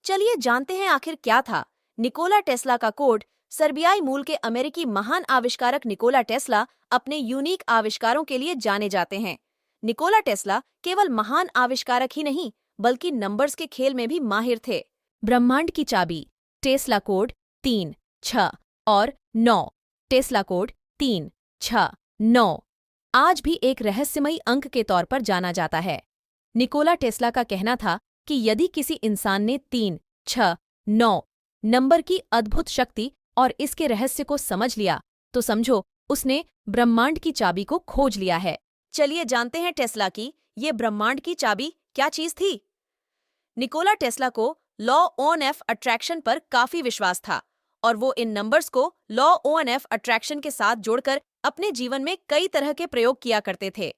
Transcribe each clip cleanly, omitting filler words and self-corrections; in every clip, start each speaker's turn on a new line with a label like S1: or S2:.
S1: चलिए जानते हैं आखिर क्या था निकोला टेस्ला का कोड। सर्बियाई मूल के अमेरिकी महान आविष्कारक निकोला टेस्ला अपने यूनिक आविष्कारों के लिए जाने जाते हैं। निकोला टेस्ला केवल महान आविष्कारक ही नहीं बल्कि नंबर्स के खेल में भी माहिर थे। ब्रह्मांड की चाबी, टेस्ला कोड 3, 6 और 9। टेस्ला कोड 3, 6, 9 आज भी एक रहस्यमयी अंक के तौर पर जाना जाता है। निकोला टेस्ला का कहना था कि यदि किसी इंसान ने 3, 6, 9 नंबर की अद्भुत शक्ति और इसके रहस्य को समझ लिया तो समझो उसने ब्रह्मांड की चाबी को खोज लिया है। चलिए जानते हैं टेस्ला की ये ब्रह्मांड की चाबी क्या चीज थी। निकोला टेस्ला को लॉ ऑफ अट्रैक्शन पर काफी विश्वास था और वो इन नंबर्स को लॉ ऑफ अट्रैक्शन के साथ जोड़कर अपने जीवन में कई तरह के प्रयोग किया करते थे।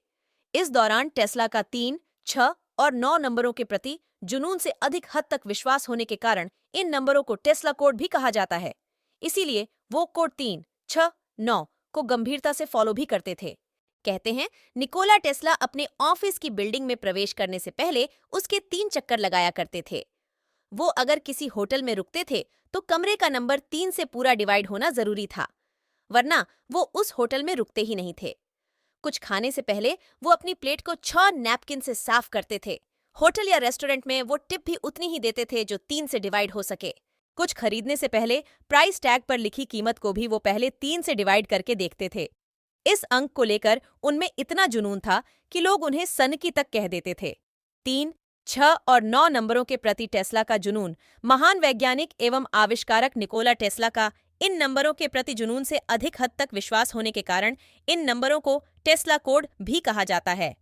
S1: इस दौरान टेस्ला का 3, 6 और 9 नंबरों के प्रति जुनून से अधिक हद तक विश्वास होने के कारण इन नंबरों को टेस्ला कोड भी कहा जाता है। इसीलिए वो कोड 3, 6, 9 को गंभीरता से फॉलो भी करते थे। कहते हैं निकोला टेस्ला अपने ऑफिस की बिल्डिंग में प्रवेश करने से पहले उसके 3 चक्कर लगाया करते थे। वो अगर किसी होटल में रुकते थे तो कमरे का नंबर 3 से पूरा डिवाइड होना जरूरी था, वरना वो उस होटल में रुकते ही नहीं थे। कुछ खाने से पहले वो अपनी प्लेट को 6 नैपकिन से साफ करते थे। होटल या रेस्टोरेंट में वो टिप भी उतनी ही देते थे जो 3 से डिवाइड हो सके। कुछ खरीदने से पहले प्राइस टैग पर लिखी कीमत को भी वो पहले 3 से डिवाइड करके देखते थे। इस अंक को लेकर उनमें इतना जुनून था कि लोग उन्हें सनकी तक कह देते थे। 3, 6 और 9 नंबरों के प्रति टेस्ला का जुनून, महान वैज्ञानिक एवं आविष्कारक निकोला टेस्ला का इन नंबरों के प्रति जुनून से अधिक हद तक विश्वास होने के कारण इन नंबरों को टेस्ला कोड भी कहा जाता है।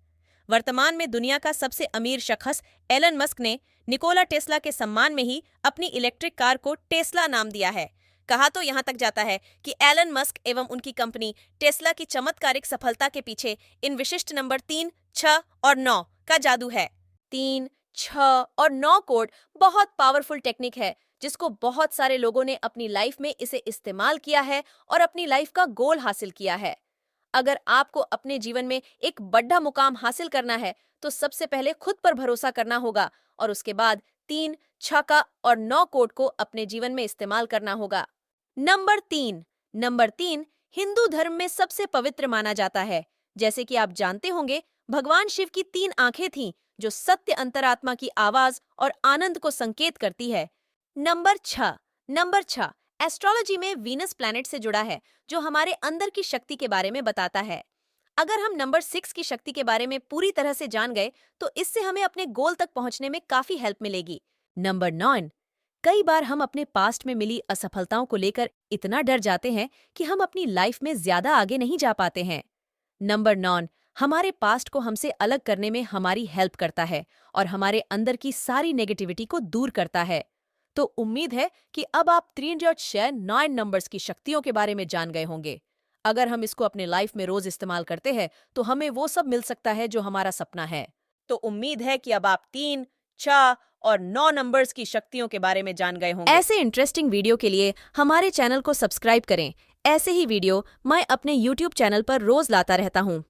S1: वर्तमान में दुनिया का सबसे अमीर शख्स एलन मस्क ने निकोला टेस्ला के सम्मान में ही अपनी इलेक्ट्रिक कार को टेस्ला नाम दिया है। कहा तो यहाँ तक जाता है कि एलन मस्क एवं उनकी कंपनी टेस्ला की चमत्कारिक सफलता के पीछे इन विशिष्ट नंबर 3, 6 और 9 का जादू है। 3, 6 और 9 कोड बहुत पावरफुल टेक्निक है जिसको बहुत सारे लोगों ने अपनी लाइफ में इसे इस्तेमाल किया है और अपनी लाइफ का गोल हासिल किया है। अगर आपको अपने जीवन में एक बड़ा मुकाम हासिल करना है तो सबसे पहले खुद पर भरोसा करना होगा और उसके बाद 3, 6 और 9 कोड को अपने जीवन में इस्तेमाल करना होगा। नंबर 3 हिंदू धर्म में सबसे पवित्र माना जाता है। जैसे कि आप जानते होंगे, भगवान शिव की 3 आंखें थीं जो सत्य अंतरात्मा की आवाज और आनंद को संकेत करती है। नंबर 6 एस्ट्रोलॉजी में वीनस प्लैनेट से जुड़ा है जो हमारे अंदर की शक्ति के बारे में बताता है। अगर हम नंबर 6 की शक्ति के बारे में पूरी तरह से जान गए तो इससे हमें अपने गोल तक पहुंचने में काफी हेल्प मिलेगी। नंबर 9 कई बार हम अपने पास्ट में मिली असफलताओं को लेकर इतना डर जाते हैं कि हम अपनी लाइफ में ज्यादा आगे नहीं जा पाते हैं। नंबर 9 हमारे पास्ट को हमसे अलग करने में हमारी हेल्प करता है और हमारे अंदर की सारी नेगेटिविटी को दूर करता है। तो उम्मीद है कि अब आप 3.9 नंबर्स की शक्तियों के बारे में जान गए होंगे। अगर हम इसको अपने लाइफ में रोज इस्तेमाल करते हैं तो हमें वो सब मिल सकता है जो हमारा सपना है। तो उम्मीद है कि अब आप 3, 6 और 9 नंबर्स की शक्तियों के बारे में जान गए होंगे। ऐसे इंटरेस्टिंग वीडियो के लिए हमारे चैनल को सब्सक्राइब करें। ऐसे ही वीडियो मैं अपने YouTube चैनल पर रोज लाता रहता हूँ।